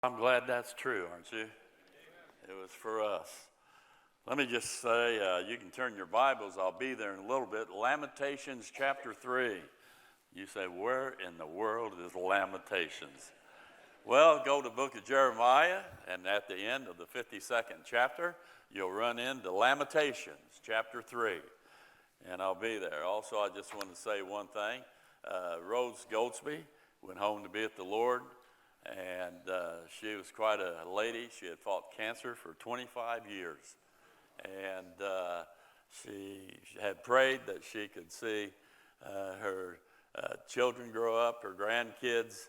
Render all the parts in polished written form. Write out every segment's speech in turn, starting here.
I'm glad that's true, aren't you? It was for us. Let me just say, you can turn your Bibles. I'll be there in a little bit. Lamentations chapter 3. You say, where in the world is Lamentations? Well, go to the book of Jeremiah, and at the end of the 52nd chapter, you'll run into Lamentations chapter 3. And I'll be there. Also, I just want to say one thing. Rose Goldsby went home to be with the Lord. And she was quite a lady. She had fought cancer for 25 years. And she had prayed that she could see her children grow up, her grandkids,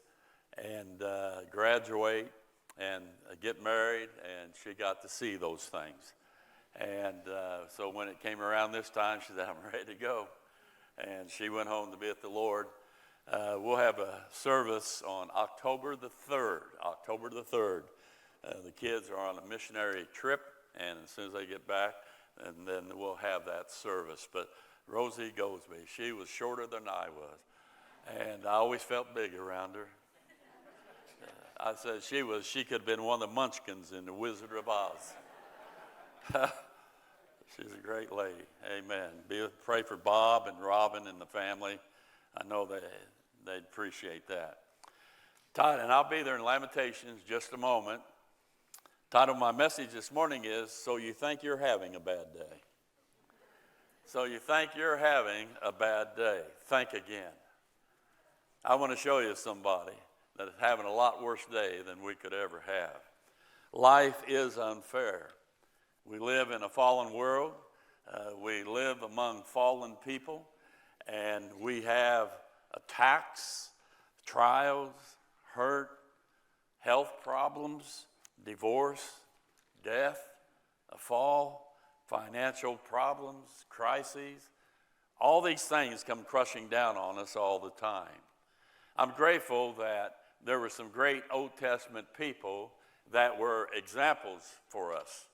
and graduate and get married. And she got to see those things. And so when it came around this time, she said, I'm ready to go. And she went home to be with the Lord. We'll have a service on October the 3rd. October the 3rd. The kids are on a missionary trip, and as soon as they get back, and then we'll have that service. But Rosie Goldsby, she was shorter than I was, and I always felt big around her. I said she could have been one of the munchkins in The Wizard of Oz. She's a great lady. Amen. Pray for Bob and Robin and the family. I know they'd appreciate that. And I'll be there in Lamentations just a moment. Title of my message this morning is, So You Think You're Having a Bad Day. So you think you're having a bad day. Think again. I want to show you somebody that is having a lot worse day than we could ever have. Life is unfair. We live in a fallen world. We live among fallen people. And we have attacks, trials, hurt, health problems, divorce, death, a fall, financial problems, crises. All these things come crushing down on us all the time. I'm grateful that there were some great Old Testament people that were examples for us,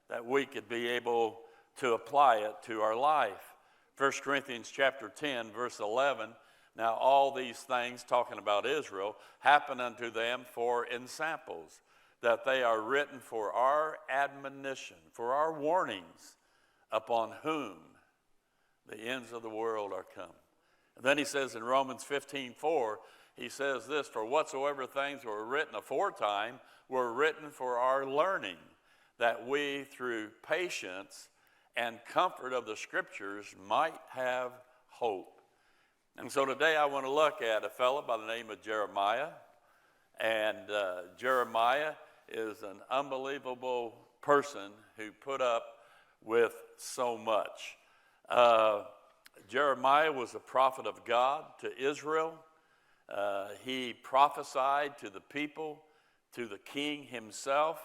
that we could be able to apply it to our life. 1 Corinthians chapter 10, verse 11, now all these things, talking about Israel, happen unto them for ensamples, that they are written for our admonition, for our warnings, upon whom the ends of the world are come. And then he says in Romans 15:4, he says this, for whatsoever things were written aforetime were written for our learning, that we through patience and comfort of the scriptures might have hope. And so today I want to look at a fellow by the name of Jeremiah. And Jeremiah is an unbelievable person who put up with so much. Jeremiah was a prophet of God to Israel. He prophesied to the people, to the king himself.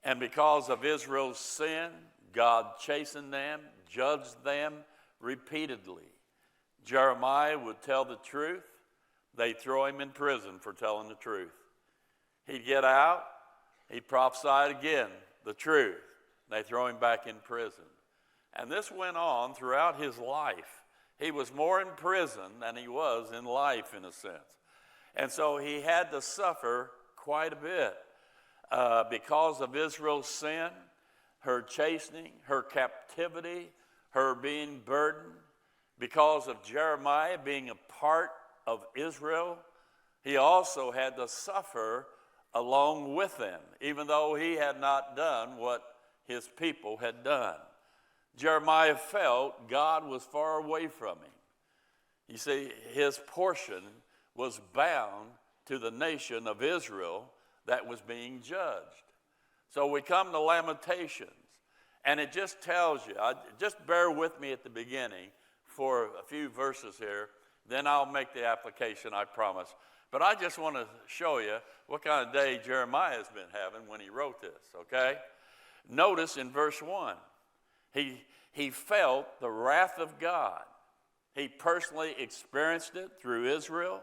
And because of Israel's sin, God chastened them, judged them repeatedly. Jeremiah would tell the truth. They'd throw him in prison for telling the truth. He'd get out. He'd prophesy again the truth. They'd throw him back in prison. And this went on throughout his life. He was more in prison than he was in life, in a sense. And so he had to suffer quite a bit because of Israel's sin, her chastening, her captivity, her being burdened. Because of Jeremiah being a part of Israel, he also had to suffer along with them, even though he had not done what his people had done. Jeremiah felt God was far away from him. You see, his portion was bound to the nation of Israel that was being judged. So we come to Lamentations, and it just tells you, just bear with me at the beginning for a few verses here, then I'll make the application, I promise. But I just want to show you what kind of day Jeremiah has been having when he wrote this, okay? Notice in verse 1, he felt the wrath of God. He personally experienced it through Israel.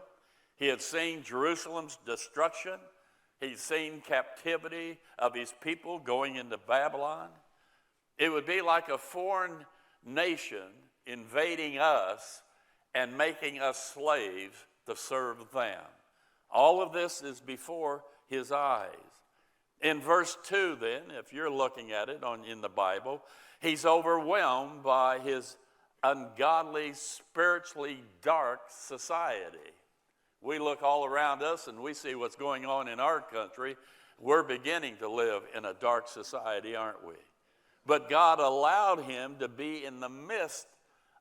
He had seen Jerusalem's destruction. He'd seen captivity of his people going into Babylon. It would be like a foreign nation invading us and making us slaves to serve them. All of this is before his eyes. In verse 2 then, if you're looking at it in the Bible, he's overwhelmed by his ungodly, spiritually dark society. We look all around us and we see what's going on in our country. We're beginning to live in a dark society, aren't we? But God allowed him to be in the midst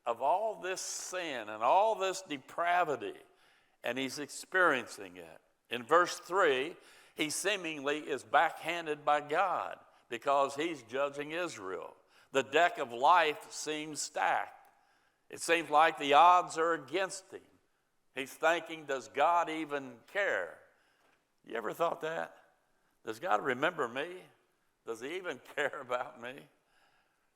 of all this sin and all this depravity, and he's experiencing it. In verse 3, he seemingly is backhanded by God because he's judging Israel. The deck of life seems stacked. It seems like the odds are against him. He's thinking, does God even care? You ever thought that? Does God remember me? Does he even care about me?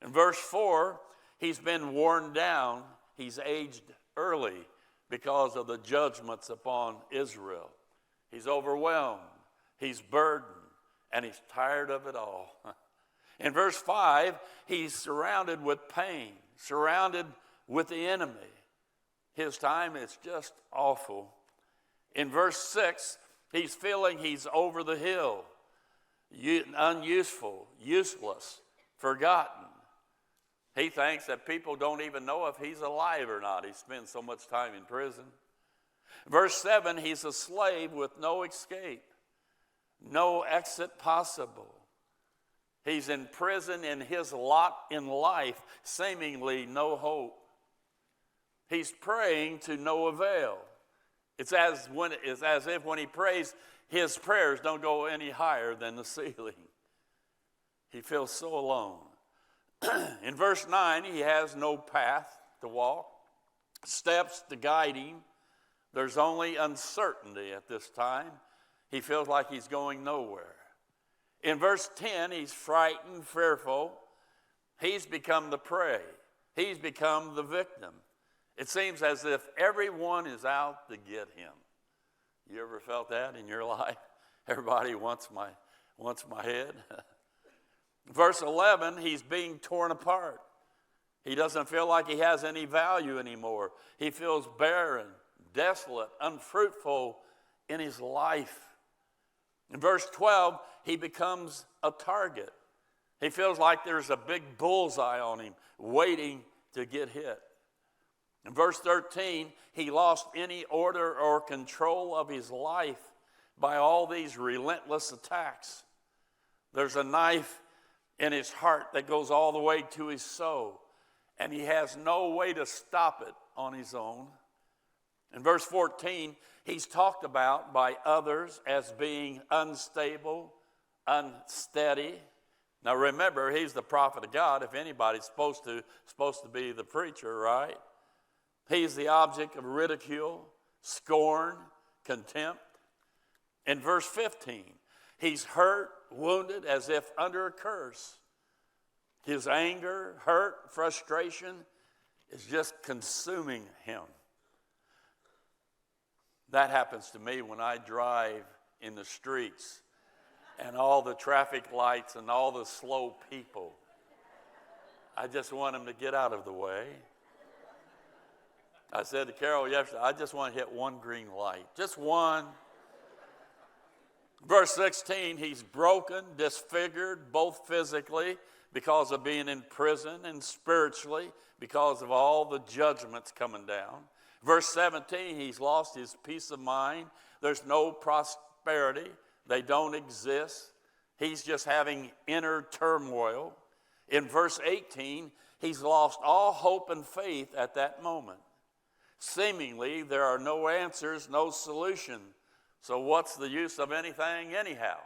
In verse 4, he's been worn down. He's aged early because of the judgments upon Israel. He's overwhelmed. He's burdened. And he's tired of it all. In verse 5, he's surrounded with pain, surrounded with the enemy. His time is just awful. In verse 6, he's feeling he's over the hill, unuseful, useless, forgotten. He thinks that people don't even know if he's alive or not. He spends so much time in prison. Verse 7, he's a slave with no escape, no exit possible. He's in prison in his lot in life, seemingly no hope. He's praying to no avail. It's as if when he prays, his prayers don't go any higher than the ceiling. He feels so alone. In verse 9, he has no path to walk, steps to guide him. There's only uncertainty at this time. He feels like he's going nowhere. In verse 10, he's frightened, fearful. He's become the prey. He's become the victim. It seems as if everyone is out to get him. You ever felt that in your life? Everybody wants my head. Verse 11, he's being torn apart. He doesn't feel like he has any value anymore. He feels barren, desolate, unfruitful in his life. In verse 12, he becomes a target. He feels like there's a big bullseye on him waiting to get hit. In verse 13, he lost any order or control of his life by all these relentless attacks. There's a knife in his heart that goes all the way to his soul, and he has no way to stop it on his own. In verse 14, he's talked about by others as being unstable, unsteady. Now remember, he's the prophet of God. If anybody's supposed to be the preacher, right? He's the object of ridicule, scorn, contempt. In verse 15, he's hurt, wounded, as if under a curse. His anger, hurt, frustration is just consuming him. That happens to me when I drive in the streets and all the traffic lights and all the slow people. I just want them to get out of the way. I said to Carol yesterday, I just want to hit one green light, just one. Verse 16, he's broken, disfigured, both physically because of being in prison and spiritually because of all the judgments coming down. Verse 17, he's lost his peace of mind. There's no prosperity. They don't exist. He's just having inner turmoil. In verse 18, he's lost all hope and faith at that moment. Seemingly, there are no answers, no solution. So what's the use of anything anyhow?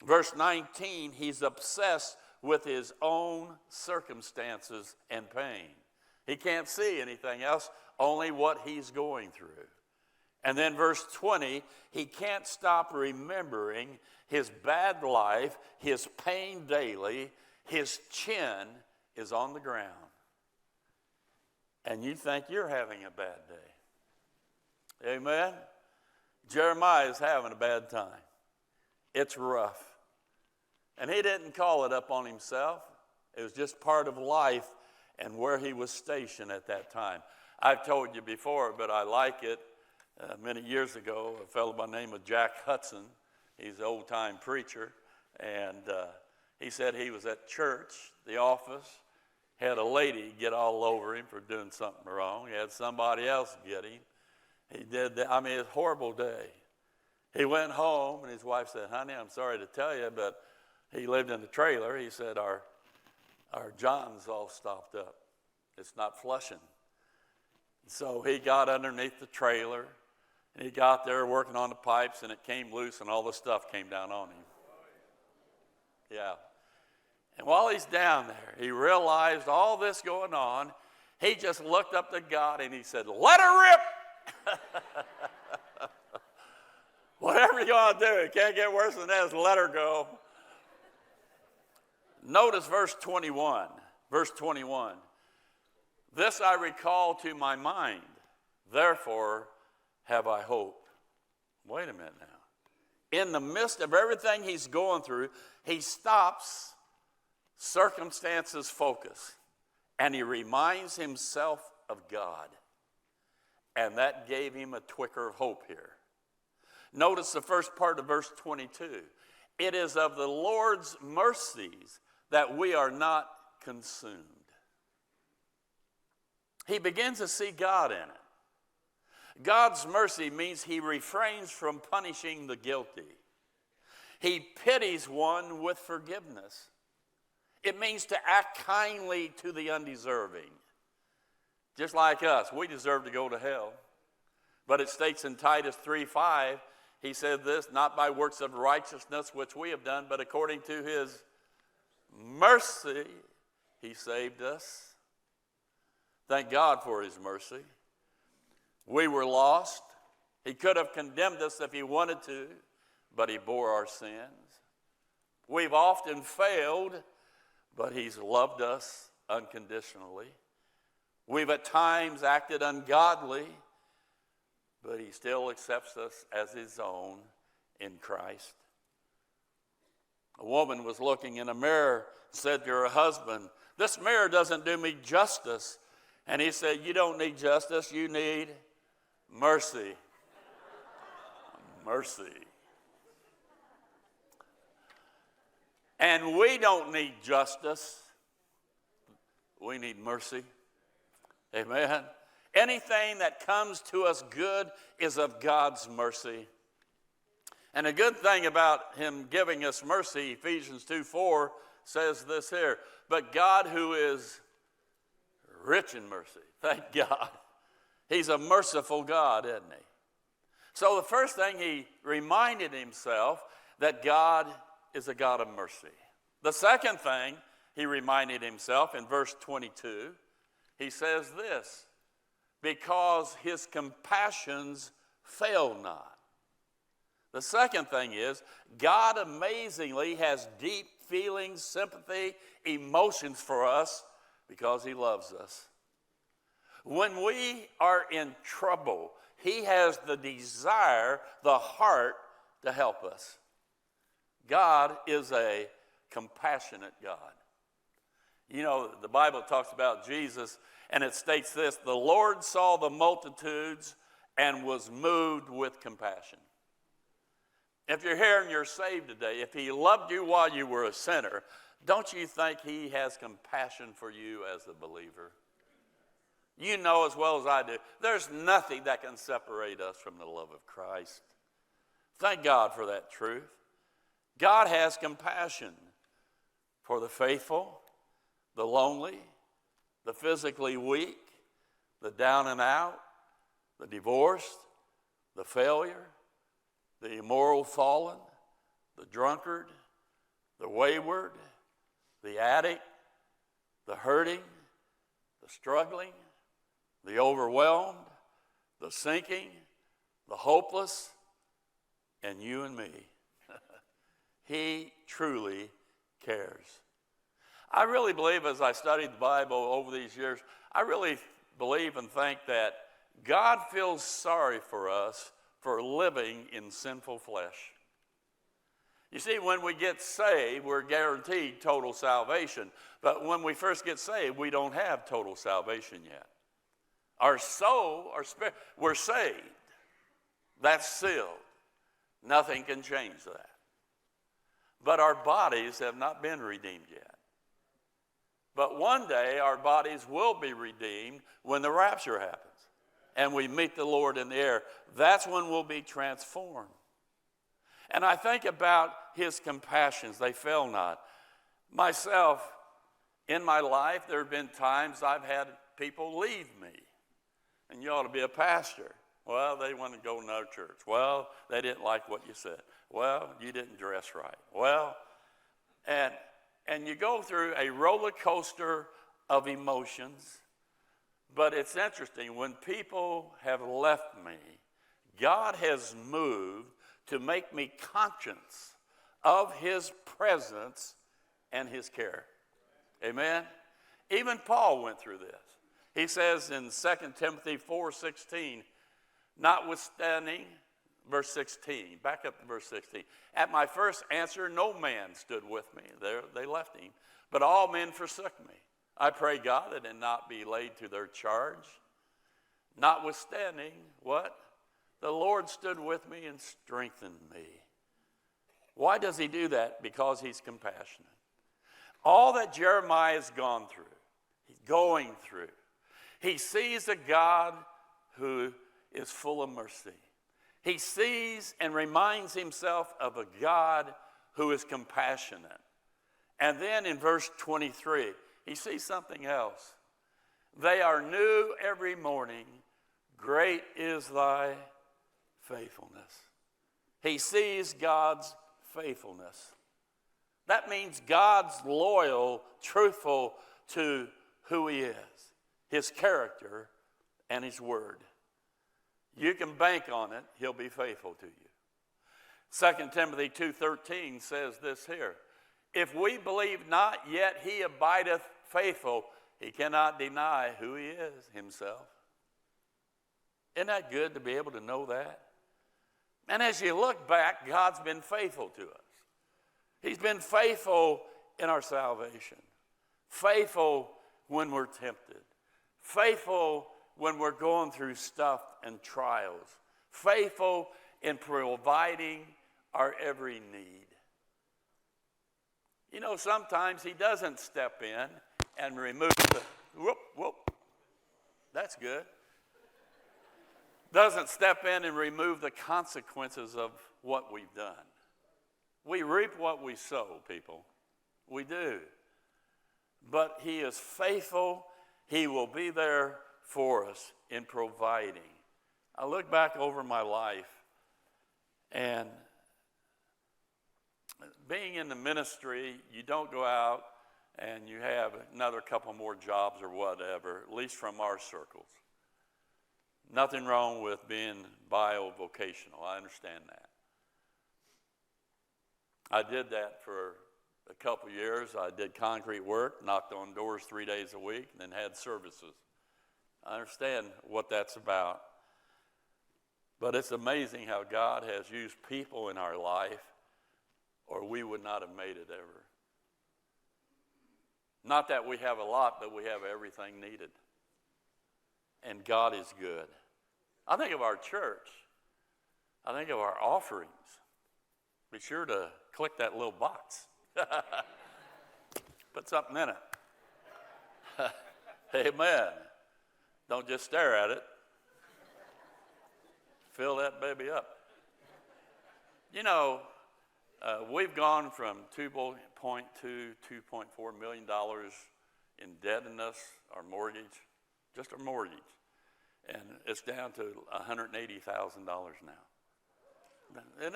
Verse 19, he's obsessed with his own circumstances and pain. He can't see anything else, only what he's going through. And then verse 20, he can't stop remembering his bad life, his pain daily, his chin is on the ground. And you think you're having a bad day. Amen? Jeremiah is having a bad time. It's rough. And he didn't call it up on himself. It was just part of life and where he was stationed at that time. I've told you before, but I like it. Many years ago, a fellow by the name of Jack Hudson, He's an old-time preacher. And he said he was at church, the office, had a lady get all over him for doing something wrong. He had somebody else get him. He did that. I mean, it's a horrible day. He went home, and his wife said, honey, I'm sorry to tell you, but he lived in a trailer. He said, our John's all stopped up. It's not flushing. So he got underneath the trailer, and he got there working on the pipes, and it came loose, and all the stuff came down on him. Yeah. And while he's down there, he realized all this going on. He just looked up to God, and he said, let her rip. Whatever you're going to do, it can't get worse than that. Let her go. Notice verse 21. Verse 21. This I recall to my mind, therefore have I hope. Wait a minute now. In the midst of everything he's going through, he stops circumstances focus, and he reminds himself of God. And that gave him a twicker of hope here. Notice the first part of verse 22. It is of the Lord's mercies that we are not consumed. He begins to see God in it. God's mercy means he refrains from punishing the guilty. He pities one with forgiveness. It means to act kindly to the undeserving. Just like us, we deserve to go to hell. But it states in Titus 3:5, he said this, not by works of righteousness which we have done, but according to his mercy, he saved us. Thank God for his mercy. We were lost. He could have condemned us if he wanted to, but he bore our sins. We've often failed, but he's loved us unconditionally. We've at times acted ungodly, but he still accepts us as his own in Christ. A woman was looking in a mirror, said to her husband, this mirror doesn't do me justice. And he said, you don't need justice, you need mercy. Mercy. And we don't need justice. We need mercy. Amen. Anything that comes to us good is of God's mercy. And a good thing about him giving us mercy, Ephesians 2:4 says this here, but God who is rich in mercy, thank God. He's a merciful God, isn't he? So the first thing he reminded himself that God is a God of mercy. The second thing he reminded himself in verse 22, he says this, because his compassions fail not. The second thing is, God amazingly has deep feelings, sympathy, emotions for us because he loves us. When we are in trouble, he has the desire, the heart to help us. God is a compassionate God. You know, the Bible talks about Jesus, and it states this, the Lord saw the multitudes and was moved with compassion. If you're here and you're saved today, if he loved you while you were a sinner, don't you think he has compassion for you as a believer? You know as well as I do, there's nothing that can separate us from the love of Christ. Thank God for that truth. God has compassion for the faithful, the lonely, the physically weak, the down and out, the divorced, the failure, the immoral fallen, the drunkard, the wayward, the addict, the hurting, the struggling, the overwhelmed, the sinking, the hopeless, and you and me. He truly cares. I really believe, as I studied the Bible over these years, I really believe and think that God feels sorry for us for living in sinful flesh. You see, when we get saved, we're guaranteed total salvation. But when we first get saved, we don't have total salvation yet. Our soul, our spirit, we're saved. That's sealed. Nothing can change that. But our bodies have not been redeemed yet. But one day our bodies will be redeemed when the rapture happens and we meet the Lord in the air. That's when we'll be transformed. And I think about his compassions. They fail not. Myself, in my life, there have been times I've had people leave me. And you ought to be a pastor. Well, they want to go to another church. Well, they didn't like what you said. Well, you didn't dress right. Well, and you go through a roller coaster of emotions. But it's interesting, when people have left me, God has moved to make me conscious of his presence and his care. Amen? Even Paul went through this. He says in 2 Timothy 4:16, notwithstanding, verse 16, back up to verse 16. At my first answer, no man stood with me. They left him. But all men forsook me. I pray God that it not be laid to their charge. Notwithstanding, what? The Lord stood with me and strengthened me. Why does he do that? Because he's compassionate. All that Jeremiah has gone through, he's going through, he sees a God who is full of mercy. He sees and reminds himself of a God who is compassionate. And then in verse 23, he sees something else. They are new every morning. Great is thy faithfulness. He sees God's faithfulness. That means God's loyal, truthful to who he is, his character, and his word. You can bank on it. He'll be faithful to you. 2 Timothy 2:13 says this here. If we believe not, yet he abideth faithful. He cannot deny who he is himself. Isn't that good to be able to know that? And as you look back, God's been faithful to us. He's been faithful in our salvation. Faithful when we're tempted. Faithful when we're going through stuff and trials. Faithful in providing our every need. You know, sometimes he doesn't step in and remove the, that's good. Doesn't step in and remove the consequences of what we've done. We reap what we sow, people. We do. But he is faithful. He will be there for us in providing. I look back over my life, and being in the ministry, you don't go out and you have another couple more jobs or whatever, at least from our circles. Nothing wrong with being bio-vocational. I understand that. I did that for a couple years. I did concrete work, knocked on doors 3 days a week, and then had services. I understand what that's about. But it's amazing how God has used people in our life, or we would not have made it ever. Not that we have a lot, but we have everything needed. And God is good. I think of our church. I think of our offerings. Be sure to click that little box. Put something in it. Amen. Don't just stare at it. Fill that baby up. You know, we've gone from $2.2, $2.4 million indebtedness, our mortgage, just our mortgage. And it's down to $180,000 now. And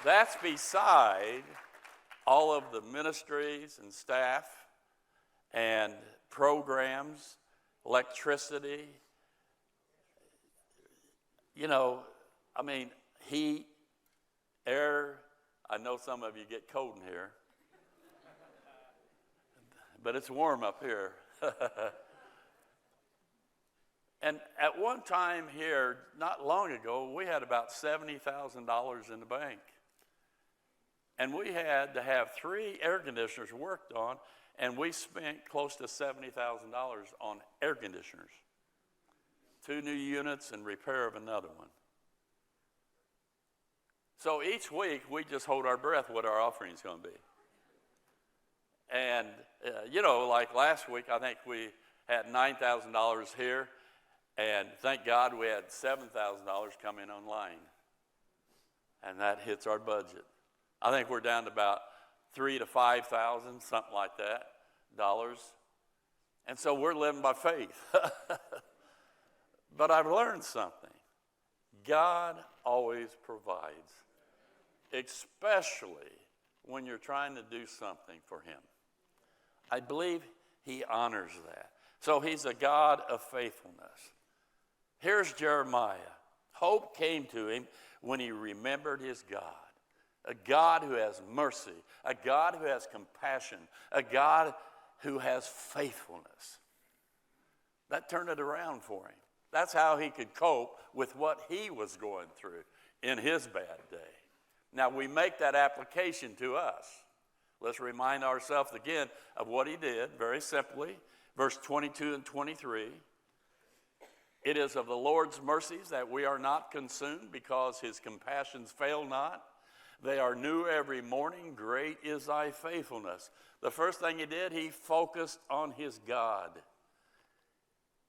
that's beside all of the ministries and staff and programs, electricity. You know, I mean, heat, air. I know some of you get cold in here, but it's warm up here. And at one time here, not long ago, we had about $70,000 in the bank. And we had to have 3 air conditioners worked on, and we spent close to $70,000 on air conditioners. 2 new units and repair of another one. So each week we just hold our breath what our offering is going to be. And, like last week, I think we had $9,000 here. And thank God we had $7,000 come in online. And that hits our budget. I think we're down to about $3,000 to $5,000, something like that, dollars. And so we're living by faith. But I've learned something. God always provides, especially when you're trying to do something for him. I believe he honors that. So he's a God of faithfulness. Here's Jeremiah. Hope came to him when he remembered his God. A God who has mercy. A God who has compassion. A God who has faithfulness. That turned it around for him. That's how he could cope with what he was going through in his bad day. Now we make that application to us. Let's remind ourselves again of what he did very simply. Verse 22 and 23. It is of the Lord's mercies that we are not consumed, because his compassions fail not. They are new every morning. Great is thy faithfulness. The first thing he did, he focused on his God.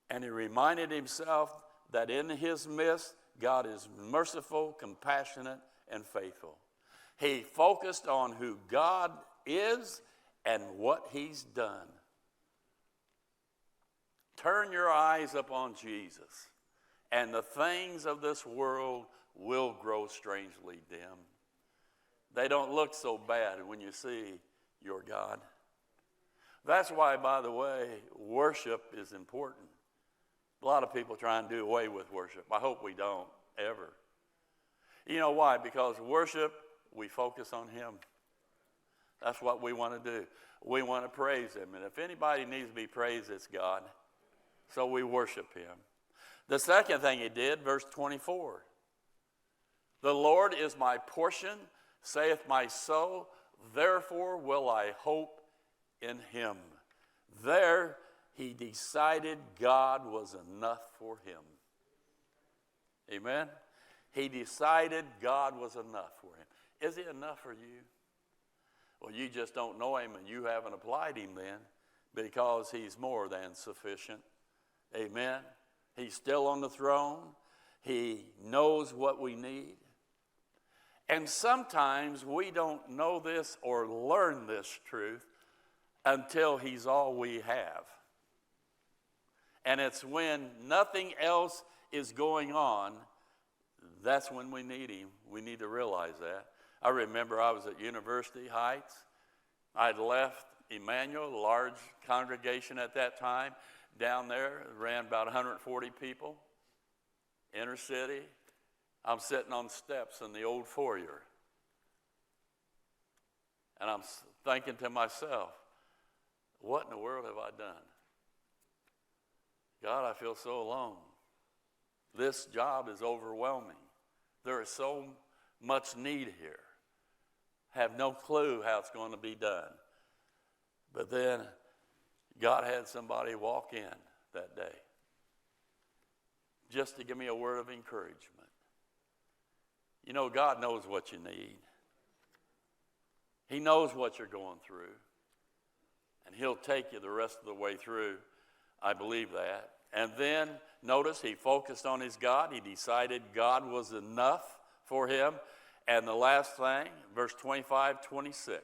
And he reminded himself that in his midst, God is merciful, compassionate, and faithful. He focused on who God is and what he's done. Turn your eyes upon Jesus, and the things of this world will grow strangely dim. They don't look so bad when you see your God. That's why, by the way, worship is important. A lot of people try and do away with worship. I hope we don't, ever. You know why? Because worship, we focus on him. That's what we want to do. We want to praise him. And if anybody needs to be praised, it's God. So we worship him. The second thing he did, verse 24. The Lord is my portion, saith my soul, therefore will I hope in him. There he decided God was enough for him. Amen? He decided God was enough for him. Is he enough for you? Well, you just don't know him, and you haven't applied him then, because he's more than sufficient. Amen? He's still on the throne. He knows what we need. And sometimes we don't know this or learn this truth until he's all we have. And it's when nothing else is going on, that's when we need him. We need to realize that. I remember I was at University Heights. I'd left Emmanuel, a large congregation at that time, down there. It ran about 140 people, inner city. I'm sitting on steps in the old foyer. And I'm thinking to myself, what in the world have I done? God, I feel so alone. This job is overwhelming. There is so much need here. Have no clue how it's going to be done. But then God had somebody walk in that day just to give me a word of encouragement. You know, God knows what you need. He knows what you're going through. And he'll take you the rest of the way through. I believe that. And then, notice, he focused on his God. He decided God was enough for him. And the last thing, verse 25, 26.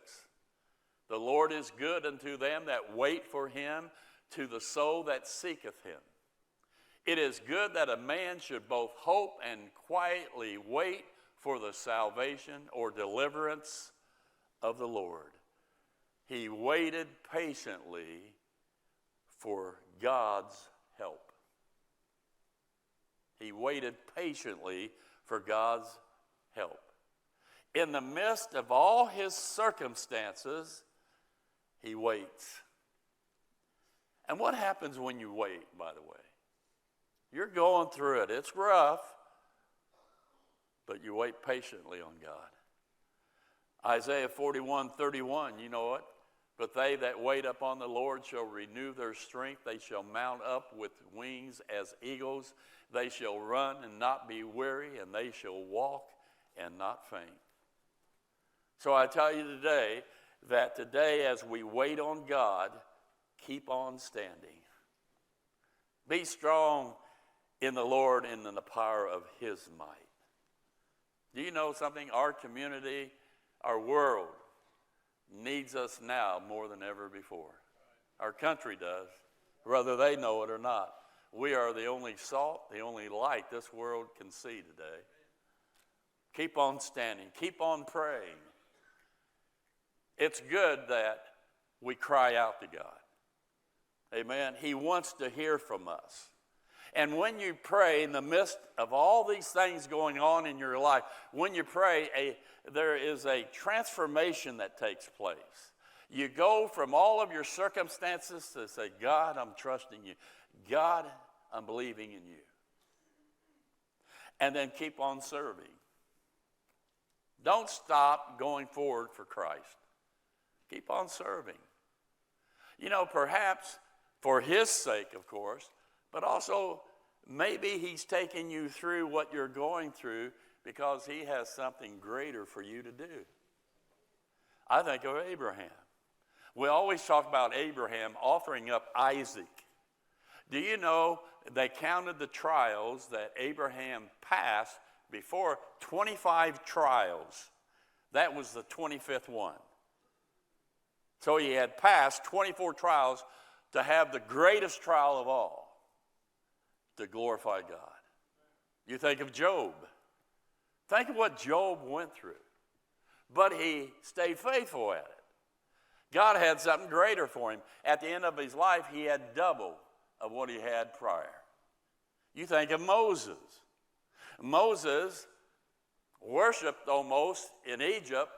The Lord is good unto them that wait for him, to the soul that seeketh him. It is good that a man should both hope and quietly wait for the salvation or deliverance of the Lord. He waited patiently for God's help. He waited patiently for God's help. In the midst of all his circumstances, he waits. And what happens when you wait, by the way? You're going through it. It's rough, but you wait patiently on God. Isaiah 41:31, you know it. But they that wait upon the Lord shall renew their strength. They shall mount up with wings as eagles. They shall run and not be weary, and they shall walk and not faint. So I tell you today that today as we wait on God, keep on standing. Be strong in the Lord and in the power of his might. Do you know something? Our community, our world needs us now more than ever before. Our country does, whether they know it or not. We are the only salt, the only light this world can see today. Keep on standing. Keep on praying. It's good that we cry out to God. Amen. He wants to hear from us. And when you pray in the midst of all these things going on in your life, when you pray, there is a transformation that takes place. You go from all of your circumstances to say, God, I'm trusting you. God, I'm believing in you. And then keep on serving. Don't stop going forward for Christ. Keep on serving. You know, perhaps for his sake, of course, but also maybe he's taking you through what you're going through because he has something greater for you to do. I think of Abraham. We always talk about Abraham offering up Isaac. Do you know they counted the trials that Abraham passed before? 25 trials. That was the 25th one. So he had passed 24 trials to have the greatest trial of all, to glorify God. You think of Job. Think of what Job went through. But he stayed faithful at it. God had something greater for him. At the end of his life, he had double of what he had prior. You think of Moses. Moses worshiped almost in Egypt,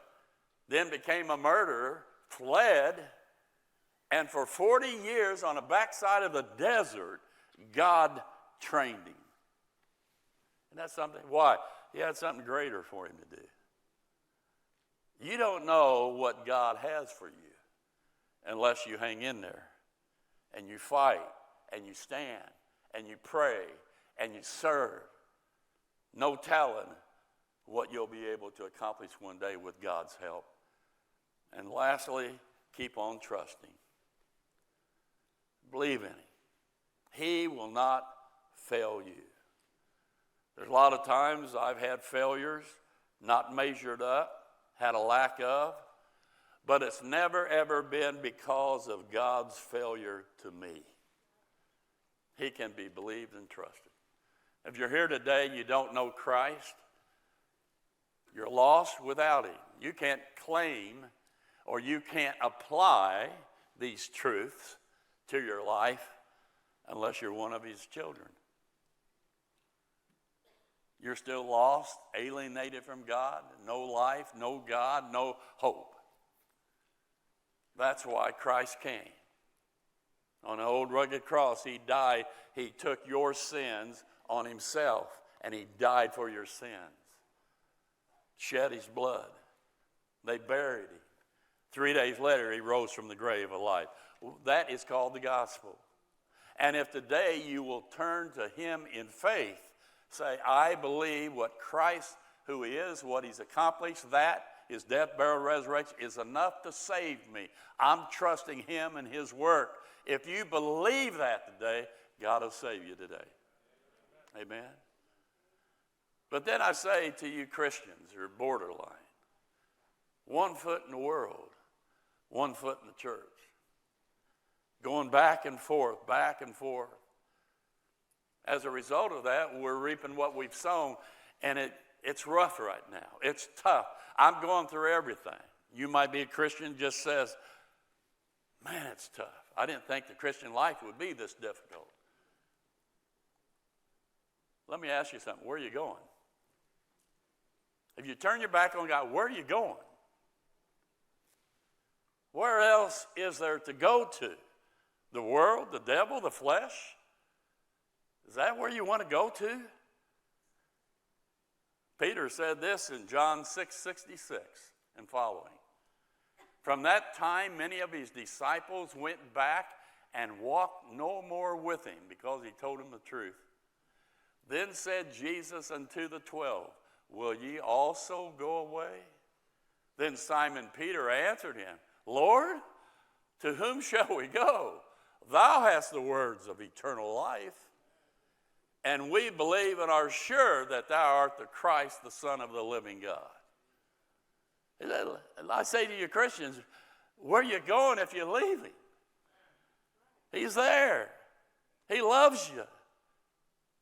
then became a murderer, fled, and for 40 years on the backside of the desert, God trained him. And that's something. Why? He had something greater for him to do. You don't know what God has for you unless you hang in there and you fight and you stand and you pray and you serve. No telling what you'll be able to accomplish one day with God's help. And lastly, keep on trusting. Believe in him. He will not fail you. There's a lot of times I've had failures, not measured up, had a lack of, but it's never ever been because of God's failure to me. He can be believed and trusted. If you're here today and you don't know Christ, you're lost without him. You can't claim or you can't apply these truths to your life unless you're one of his children. You're still lost, alienated from God, no life, no God, no hope. That's why Christ came. On an old rugged cross, he died. He took your sins on himself, and he died for your sins. Shed his blood. They buried him. 3 days later, he rose from the grave alive. That is called the gospel. And if today you will turn to him in faith, say, I believe what Christ, who he is, what he's accomplished, that his death, burial, resurrection is enough to save me. I'm trusting him and his work. If you believe that today, God will save you today. Amen. But then I say to you Christians, you're borderline. 1 foot in the world, 1 foot in the church. Going back and forth, back and forth. As a result of that, we're reaping what we've sown, and it's rough right now. It's tough. I'm going through everything. You might be a Christian, just says, man, it's tough. I didn't think the Christian life would be this difficult. Let me ask you something. Where are you going? If you turn your back on God, where are you going? Where else is there to go to? The world, the devil, the flesh? Is that where you want to go to? Peter said this in John 6:66 and following. From that time, many of his disciples went back and walked no more with him because he told them the truth. Then said Jesus unto the 12, will ye also go away? Then Simon Peter answered him, Lord, to whom shall we go? Thou hast the words of eternal life. And we believe and are sure that thou art the Christ, the Son of the living God. And I say to you Christians, where are you going if you leave him? He's there. He loves you.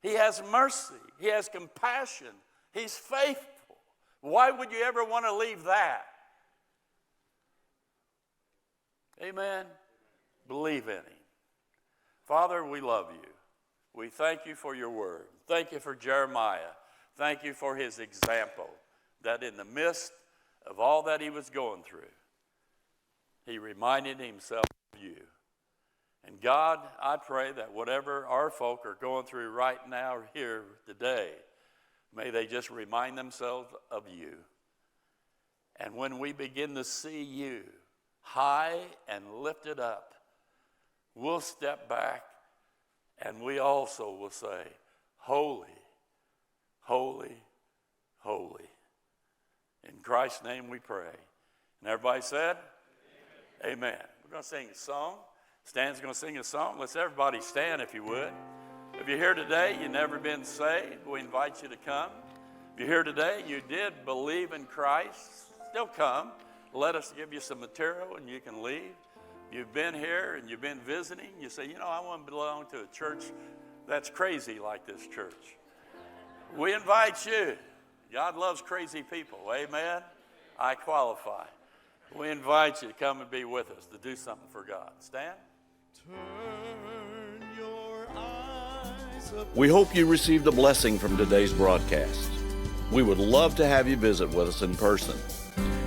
He has mercy. He has compassion. He's faithful. Why would you ever want to leave that? Amen. Believe in him. Father, we love you. We thank you for your word. Thank you for Jeremiah. Thank you for his example, that in the midst of all that he was going through, he reminded himself of you. And God, I pray that whatever our folk are going through right now here today, may they just remind themselves of you. And when we begin to see you high and lifted up, we'll step back and we also will say, holy, holy, holy. In Christ's name we pray. And everybody said, amen. Amen. We're going to sing a song. Stan's going to sing a song. Let's everybody stand if you would. If you're here today, you've never been saved, we invite you to come. If you're here today, you did believe in Christ, still come. Let us give you some material and you can leave. You've been here and you've been visiting. You say, I want to belong to a church that's crazy like this church. We invite you. God loves crazy people. Amen. I qualify. We invite you to come and be with us, to do something for God. Stan? Turn your eyes up. We hope you received a blessing from today's broadcast. We would love to have you visit with us in person.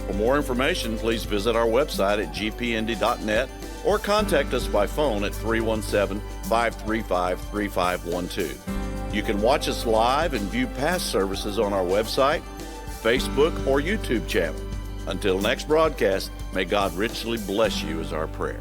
For more information, please visit our website at gpindy.net or contact us by phone at 317-535-3512. You can watch us live and view past services on our website, Facebook, or YouTube channel. Until next broadcast, may God richly bless you is our prayer.